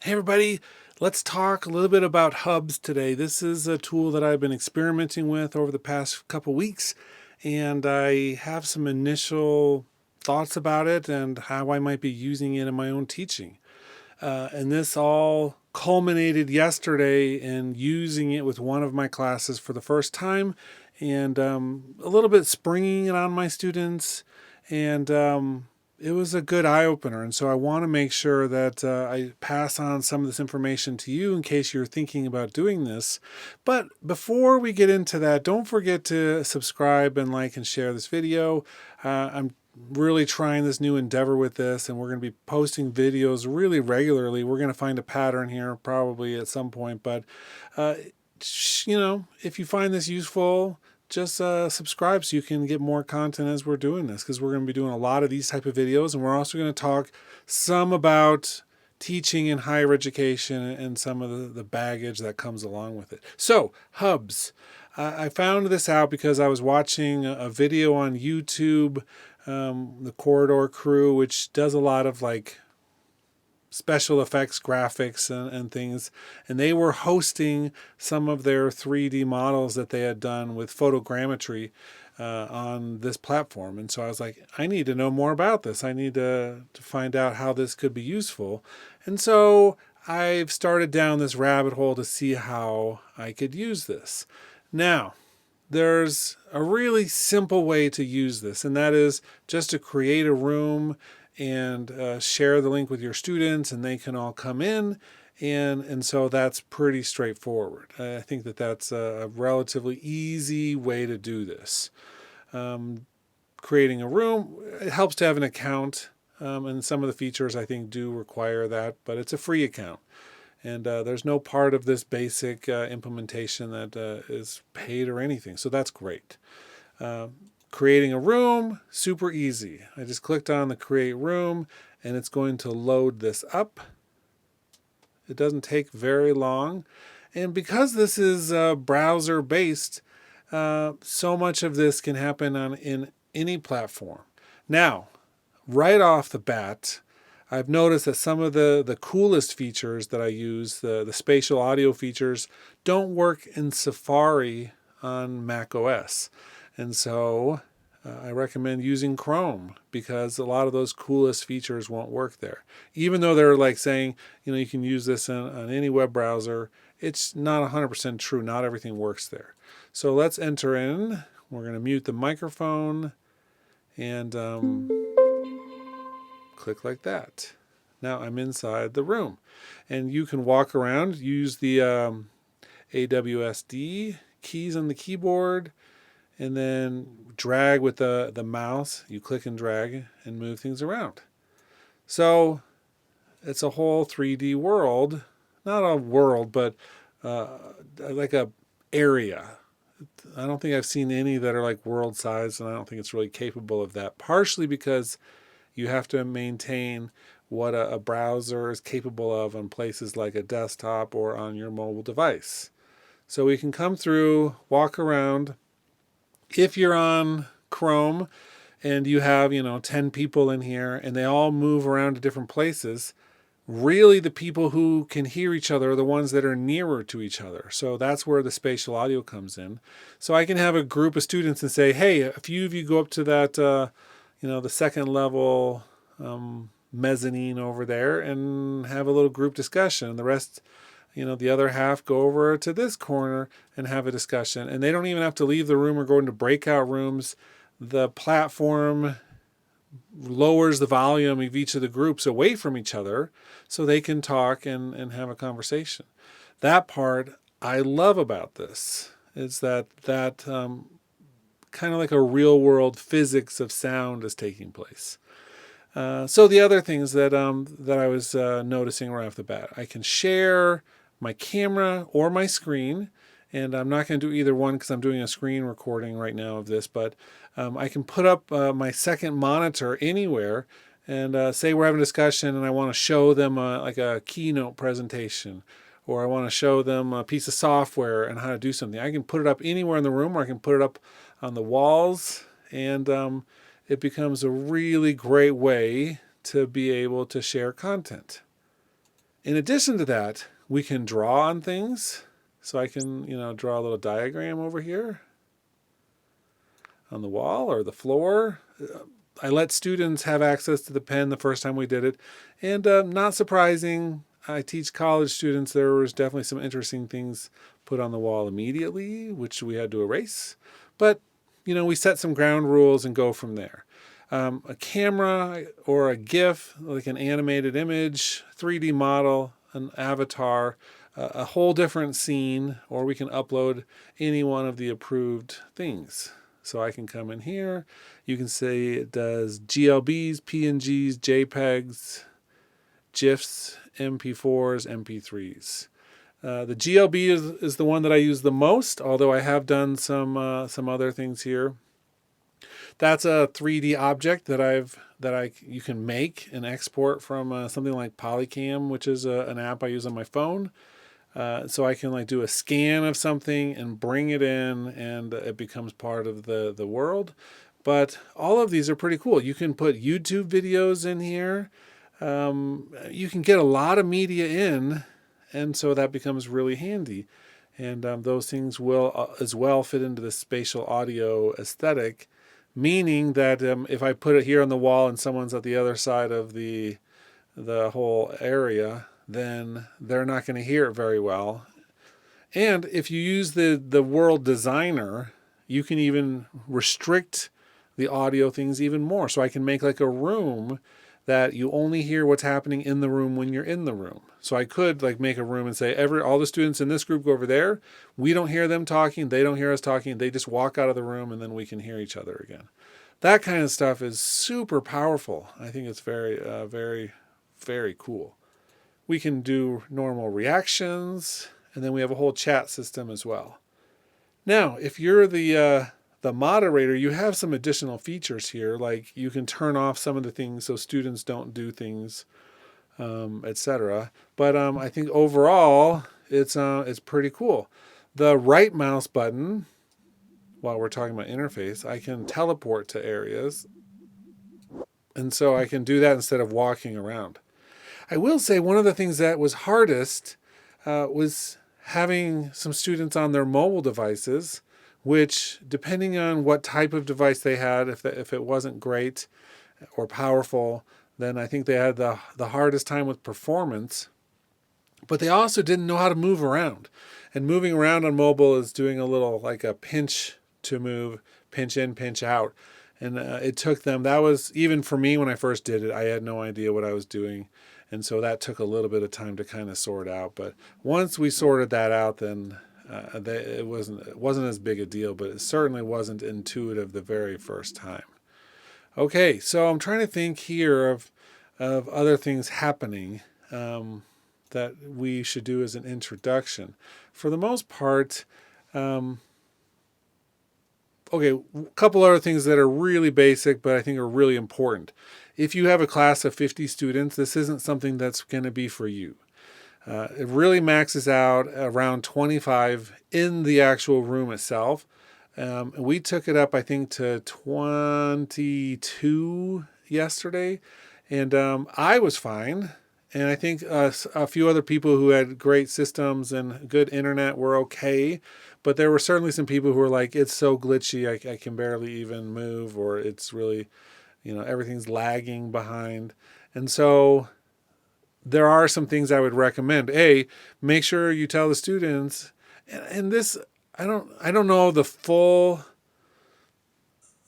Hey everybody, let's talk a little bit about Hubs today. This is a tool that I've been experimenting with over the past couple weeks, and I have some initial thoughts about it and how I might be using it in my own teaching. And this all culminated yesterday in using it with one of my classes for the first time, and a little bit springing it on my students, and it was a good eye opener. And so I want to make sure that I pass on some of this information to you in case you're thinking about doing this. But before we get into that, don't forget to subscribe and like and share this video. I'm really trying this new endeavor with this, and we're going to be posting videos really regularly. We're going to find a pattern here probably at some point, but uh, if you find this useful, just subscribe so you can get more content as we're doing this, because we're going to be doing a lot of these type of videos, and we're also going to talk some about teaching in higher education and some of the baggage that comes along with it. So Hubs, I found this out because I was watching a video on YouTube, the Corridor Crew, which does a lot of like special effects graphics and things, and they were hosting some of their 3D models that they had done with photogrammetry on this platform. And so I was like, I need to know more about this. I need to find out how this could be useful. And so I've started down this rabbit hole to see how I could use this. Now, there's a really simple way to use this, and that is just to create a room and share the link with your students, and they can all come in. And so that's pretty straightforward. I think that that's a relatively easy way to do this. Creating a room, it helps to have an account, and some of the features I think do require that, but it's a free account. And there's no part of this basic implementation that is paid or anything. So that's great. Creating a room, super easy. I just clicked on the create room, and it's going to load this up. It doesn't take very long. And because this is browser based, so much of this can happen in any platform. Now, right off the bat, I've noticed that some of the coolest features that I use, the spatial audio features, don't work in Safari on Mac OS. And so I recommend using Chrome, because a lot of those coolest features won't work there. Even though they're like saying, you can use this on any web browser, it's not 100% true. Not everything works there. So let's enter in. We're going to mute the microphone and click like that. Now I'm inside the room, and you can walk around, use the AWSD keys on the keyboard, and then drag with the mouse. You click and drag and move things around. So it's a whole 3D world, not a world, but like a area. I don't think I've seen any that are like world size, and I don't think it's really capable of that, partially because you have to maintain what a browser is capable of on places like a desktop or on your mobile device. So we can come through, walk around. If you're on Chrome and you have, 10 people in here and they all move around to different places, really the people who can hear each other are the ones that are nearer to each other. So that's where the spatial audio comes in. So I can have a group of students and say, hey, a few of you go up to that, the second level mezzanine over there and have a little group discussion. The rest, the other half go over to this corner and have a discussion. And they don't even have to leave the room or go into breakout rooms. The platform lowers the volume of each of the groups away from each other so they can talk and have a conversation. That part I love about this is that kind of like a real world physics of sound is taking place. So the other things that I was noticing right off the bat, I can share my camera or my screen, and I'm not going to do either one because I'm doing a screen recording right now of this, but I can put up my second monitor anywhere and say we're having a discussion and I want to show them like a keynote presentation, or I want to show them a piece of software and how to do something. I can put it up anywhere in the room, or I can put it up on the walls, and it becomes a really great way to be able to share content. In addition to that, we can draw on things. So I can, draw a little diagram over here on the wall or the floor. I let students have access to the pen the first time we did it. And not surprising, I teach college students. There was definitely some interesting things put on the wall immediately, which we had to erase. But, we set some ground rules and go from there. A camera or a GIF, like an animated image, 3D model, an avatar, a whole different scene, or we can upload any one of the approved things. So I can come in here. You can say it does GLBs, PNGs, JPEGs, GIFs, MP4s, MP3s. The GLB is the one that I use the most, although I have done some other things here. That's a 3D object that you can make and export from something like Polycam, which is an app I use on my phone. So I can do a scan of something and bring it in, and it becomes part of the world. But all of these are pretty cool. You can put YouTube videos in here. You can get a lot of media in, and so that becomes really handy. And those things will as well fit into the spatial audio aesthetic, meaning that if I put it here on the wall and someone's at the other side of the whole area, then they're not going to hear it very well. And if you use the World Designer, you can even restrict the audio things even more. So I can make like a room that you only hear what's happening in the room when you're in the room. So I could make a room and say all the students in this group go over there. We don't hear them talking. They don't hear us talking. They just walk out of the room, and then we can hear each other again. That kind of stuff is super powerful. I think it's very, very, very cool. We can do normal reactions, and then we have a whole chat system as well. Now, if you're the moderator, you have some additional features here, like you can turn off some of the things so students don't do things, etc. But I think overall, it's pretty cool. The right mouse button, while we're talking about interface, I can teleport to areas, and so I can do that instead of walking around. I will say one of the things that was hardest was having some students on their mobile devices, which, depending on what type of device they had, if it wasn't great or powerful, then I think they had the hardest time with performance. But they also didn't know how to move around. And moving around on mobile is doing a little like a pinch to move, pinch in, pinch out. And it took them, that was, even for me when I first did it, I had no idea what I was doing. And so that took a little bit of time to kind of sort out. But once we sorted that out, then it wasn't as big a deal, but it certainly wasn't intuitive the very first time. Okay, so I'm trying to think here of other things happening that we should do as an introduction. For the most part, okay, a couple other things that are really basic, but I think are really important. If you have a class of 50 students, this isn't something that's going to be for you. It really maxes out around 25 in the actual room itself. We took it up, I think, to 22 yesterday, and I was fine. And I think a few other people who had great systems and good internet were okay. But there were certainly some people who were like, it's so glitchy, I can barely even move, or it's really, everything's lagging behind. And so there are some things I would recommend. Make sure you tell the students, and this, I don't know the full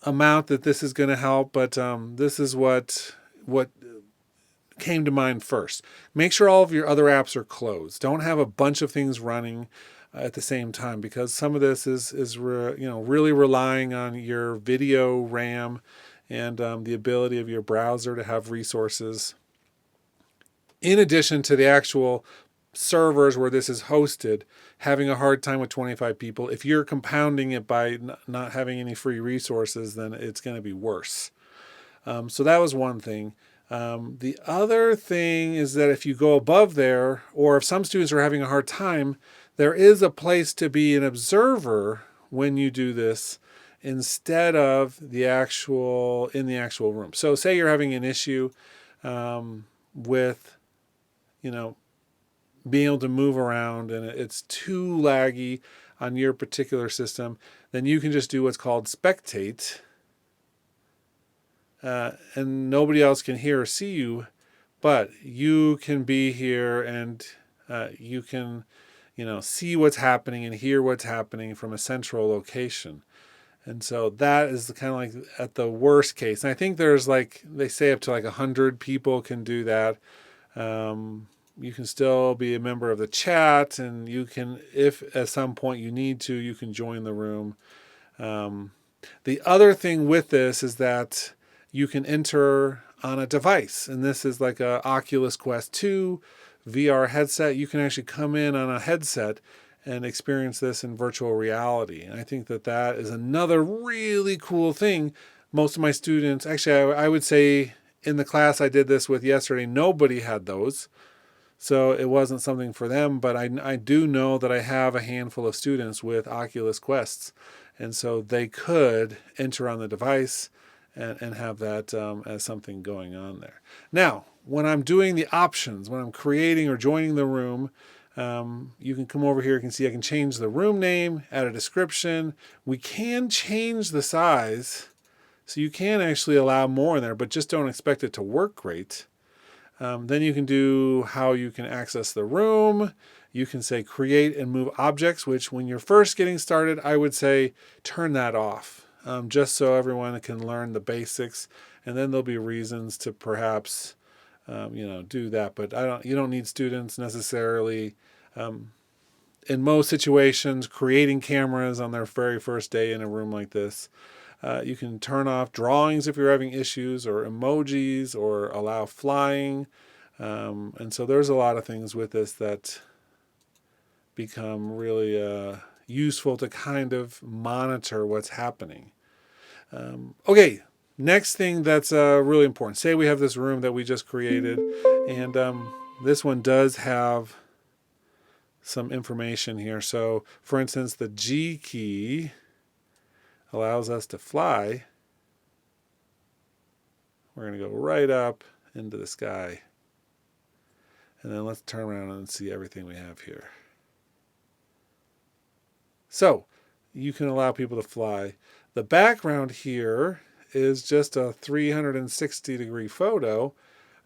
amount that this is going to help, but this is what came to mind first. Make sure all of your other apps are closed. Don't have a bunch of things running at the same time, because some of this is really relying on your video RAM and the ability of your browser to have resources. In addition to the actual servers where this is hosted, having a hard time with 25 people. If you're compounding it by not having any free resources, then it's going to be worse. So that was one thing. The other thing is that if you go above there, or if some students are having a hard time, there is a place to be an observer when you do this instead of in the actual room. So say you're having an issue with, being able to move around and it's too laggy on your particular system, then you can just do what's called spectate, and nobody else can hear or see you, but you can be here and you can, see what's happening and hear what's happening from a central location. And so that is kind of like at the worst case. And I think there's like, they say up to like 100 people can do that. You can still be a member of the chat, and you can, if at some point you need to, you can join the room. The other thing with this is that you can enter on a device, and this is like a Oculus Quest 2 VR headset. You can actually come in on a headset and experience this in virtual reality. And I think that that is another really cool thing. Most of my students, actually, I would say in the class I did this with yesterday, nobody had those. So it wasn't something for them, but I do know that I have a handful of students with Oculus Quests. And so they could enter on the device and have that as something going on there. Now, when I'm doing the options, when I'm creating or joining the room, you can come over here. You can see I can change the room name, add a description. We can change the size. So you can actually allow more in there, but just don't expect it to work great. Then you can do how you can access the room. You can say create and move objects, which when you're first getting started, I would say turn that off, just so everyone can learn the basics. And then there'll be reasons to perhaps, do that. But you don't need students necessarily. In most situations, creating cameras on their very first day in a room like this. You can turn off drawings if you're having issues, or emojis, or allow flying. And so there's a lot of things with this that become really useful to kind of monitor what's happening. Okay, next thing that's really important. Say we have this room that we just created, and this one does have some information here. So, for instance, the G key allows us to fly. We're going to go right up into the sky. And then let's turn around and see everything we have here. So you can allow people to fly. The background here is just a 360-degree photo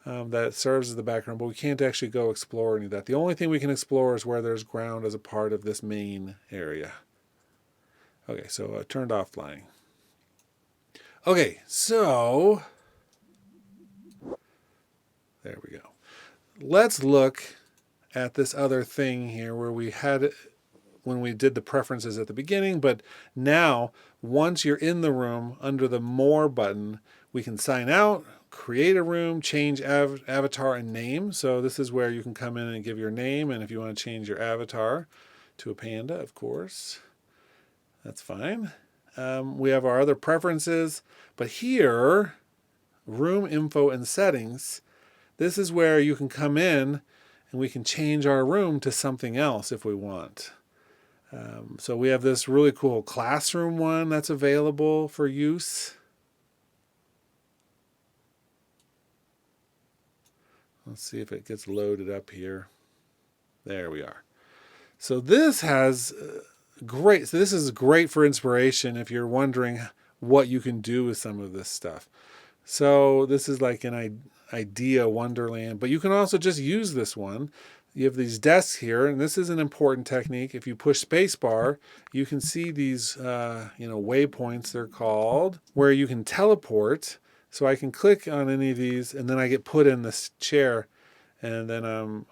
that serves as the background, but we can't actually go explore any of that. The only thing we can explore is where there's ground as a part of this main area. Okay, so I turned off flying. Okay, so there we go. Let's look at this other thing here where we had when we did the preferences at the beginning, but now once you're in the room, under the More button, we can sign out, create a room, change avatar and name. So this is where you can come in and give your name, and if you want to change your avatar to a panda, of course, that's fine. We have our other preferences, but here, room info and settings, this is where you can come in and we can change our room to something else if we want. So we have this really cool classroom one that's available for use. Let's see if it gets loaded up here. There we are. So this has great. So this is great for inspiration if you're wondering what you can do with some of this stuff. So this is like an idea wonderland, but you can also just use this one. You have these desks here, and this is an important technique. If you push spacebar, you can see these, waypoints, they're called, where you can teleport. So I can click on any of these, and then I get put in this chair, and then I'm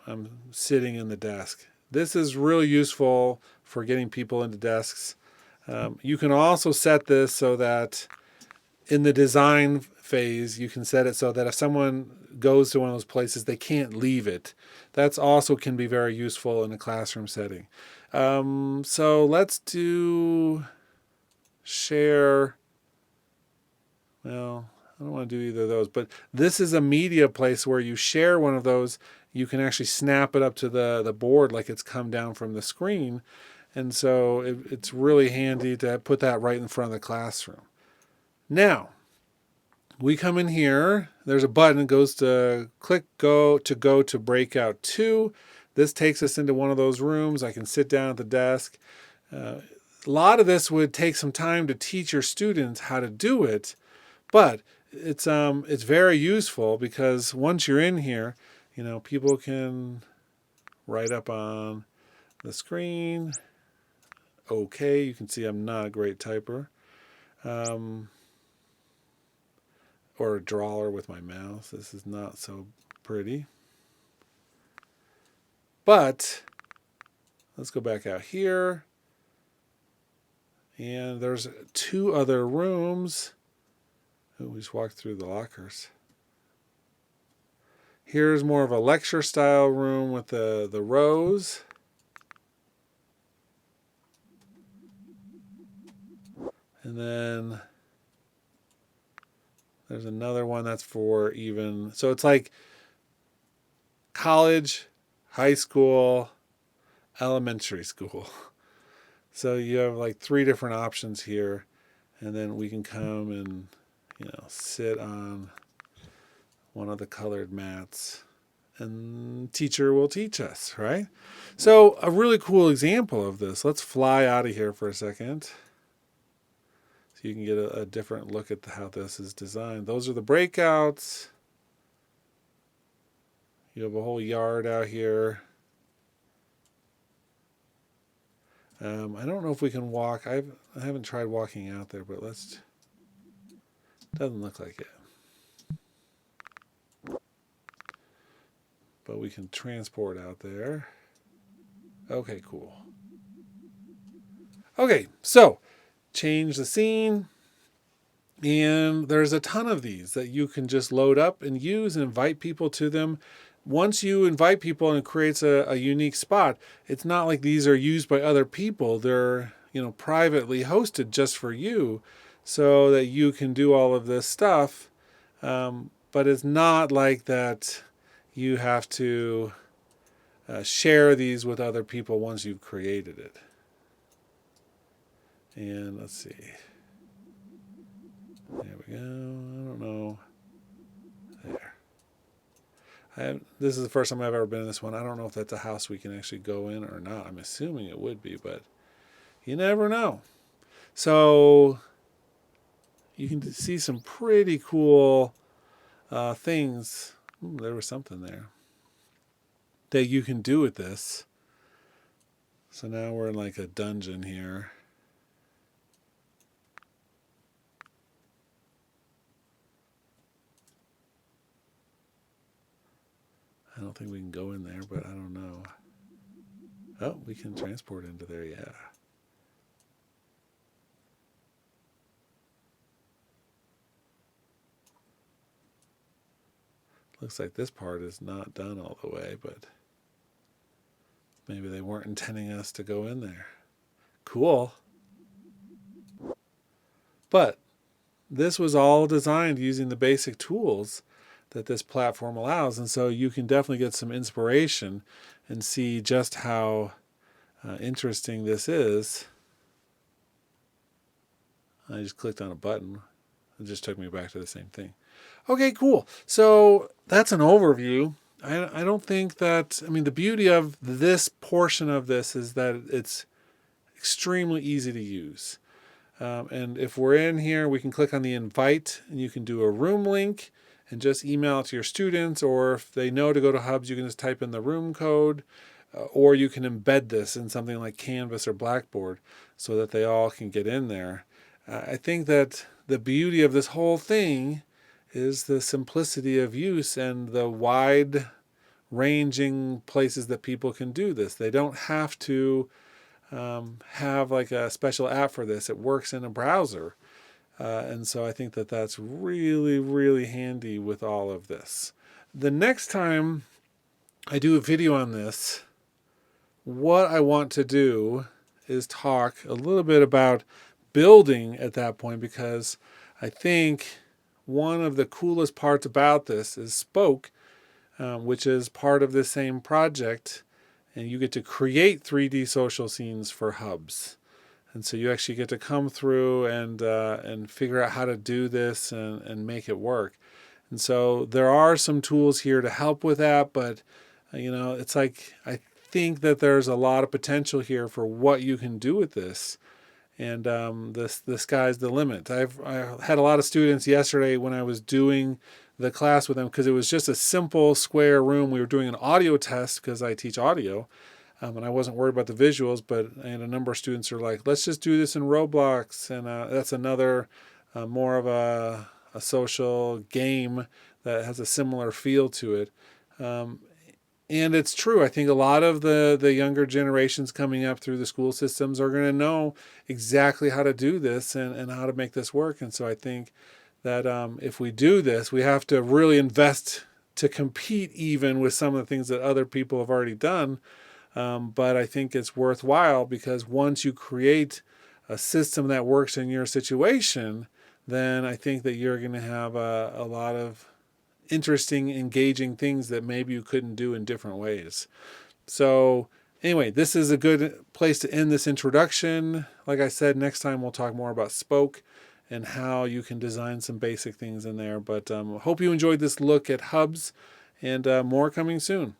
sitting in the desk. This is really useful for getting people into desks. You can also set this so that in the design phase, you can set it so that if someone goes to one of those places, they can't leave it. That's also can be very useful in a classroom setting. So let's do share. Well, I don't want to do either of those, but this is a media place where you share one of those. You can actually snap it up to the board like it's come down from the screen. And so it's really handy to put that right in front of the classroom. Now, we come in here. There's a button that goes to click go to breakout 2. this takes us into one of those rooms. I can sit down at the desk. A lot of this would take some time to teach your students how to do it, but it's very useful because once you're in here, people can write up on the screen. Okay, you can see I'm not a great typer. Or a drawer with my mouse. This is not so pretty. But let's go back out here. And there's 2 other rooms. Oh, we just walked through the lockers. Here's more of a lecture style room with the rows. And then there's another one that's for even, so it's like college, high school, elementary school. So you have like 3 different options here, and then we can come and sit on one of the colored mats, and teacher will teach us, right? So a really cool example of this. Let's fly out of here for a second. So you can get a different look at how this is designed. Those are the breakouts. You have a whole yard out here. I don't know if we can walk. I haven't tried walking out there, but doesn't look like it. But we can transport out there. Okay, cool. Okay, so change the scene. And there's a ton of these that you can just load up and use and invite people to them. Once you invite people and it creates a unique spot, it's not like these are used by other people. They're privately hosted just for you so that you can do all of this stuff. But it's not like that you have to share these with other people once you've created it. And let's see. There we go. I don't know. There. This is the first time I've ever been in this one. I don't know if that's a house we can actually go in or not. I'm assuming it would be, but you never know. So you can see some pretty cool things. Ooh, there was something there that you can do with this. So now we're in like a dungeon here. I don't think we can go in there, but I don't know. Oh, we can transport into there, yeah. Looks like this part is not done all the way, but maybe they weren't intending us to go in there. Cool. But this was all designed using the basic tools that this platform allows. And so you can definitely get some inspiration and see just how interesting this is. I just clicked on a button. It just took me back to the same thing. Okay, cool. So that's an overview. I don't think that, the beauty of this portion of this is that it's extremely easy to use. And if we're in here, we can click on the invite and you can do a room link and just email it to your students, or if they know to go to Hubs, you can just type in the room code, or you can embed this in something like Canvas or Blackboard so that they all can get in there. I think that the beauty of this whole thing is the simplicity of use and the wide ranging places that people can do this. They don't have to have like a special app for this. It works in a browser. And so I think that that's really, really handy with all of this. The next time I do a video on this, what I want to do is talk a little bit about building at that point, because I think one of the coolest parts about this is Spoke, which is part of the same project, and you get to create 3D social scenes for Hubs. And so you actually get to come through and figure out how to do this and make it work. And so there are some tools here to help with that, but it's like I think that there's a lot of potential here for what you can do with this. And the sky's the limit. I had a lot of students yesterday when I was doing the class with them, because it was just a simple square room. We were doing an audio test because I teach audio, and I wasn't worried about the visuals. But I had a number of students who are like, let's just do this in Roblox. And that's another more of a social game that has a similar feel to it. And it's true. I think a lot of the younger generations coming up through the school systems are going to know exactly how to do this and how to make this work. And so I think that if we do this, we have to really invest to compete even with some of the things that other people have already done. But I think it's worthwhile, because once you create a system that works in your situation, then I think that you're going to have a lot of interesting, engaging things that maybe you couldn't do in different ways. So anyway, this is a good place to end this introduction. Like I said, next time we'll talk more about Spoke and how you can design some basic things in there. But hope you enjoyed this look at hubs, and more coming soon.